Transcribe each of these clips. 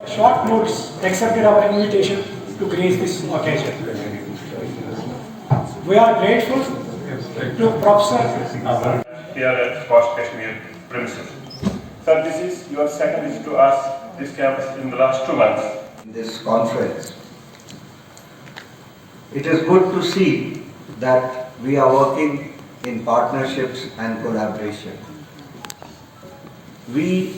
Short notes accepted our invitation to grace this occasion. We are grateful to Professor here at Kashmir premises. Sir, this is your second visit to us, this campus, in the last 2 months. This conference. It is good to see that we are working in partnerships and collaboration. We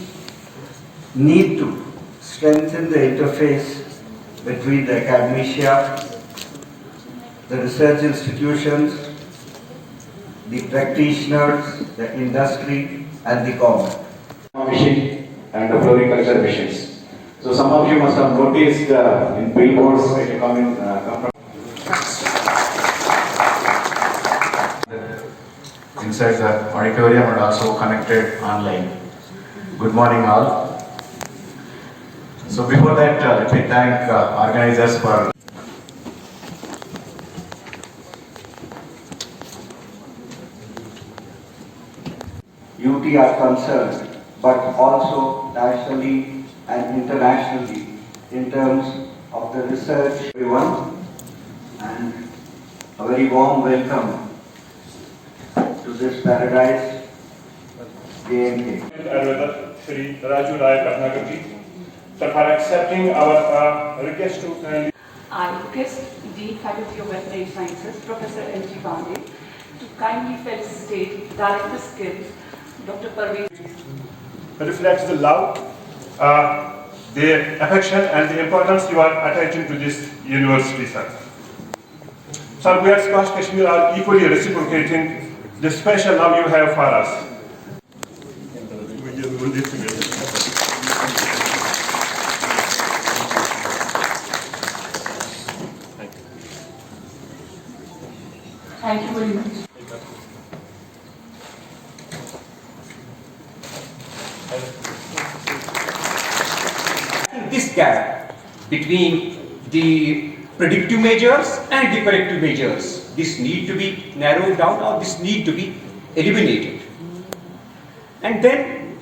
need to strengthen the interface between the academia, the research institutions, the practitioners, the industry, and the government. Mission and the floriculture missions. So some of you must have noticed in billboards when you come from inside the auditorium and also connected online. Good morning all. So before that, let me thank organizers for UT are concerned, but also nationally and internationally in terms of the research. Everyone, and a very warm welcome to this paradise, JNK. Shri Raju Rai Bhटnaगर ji, sir, for accepting our request to kindly. I request the Faculty of Veterinary Sciences, Professor M.G. Pandey, to kindly felicitate Director Skills, Dr. Parveen. Reflects the love, the affection and the importance you are attaching to this university, sir. Sir, we at Kashmir are equally reciprocating the special love you have for us. Thank you very much. This gap between the predictive measures and the corrective measures, this need to be narrowed down or this need to be eliminated. And then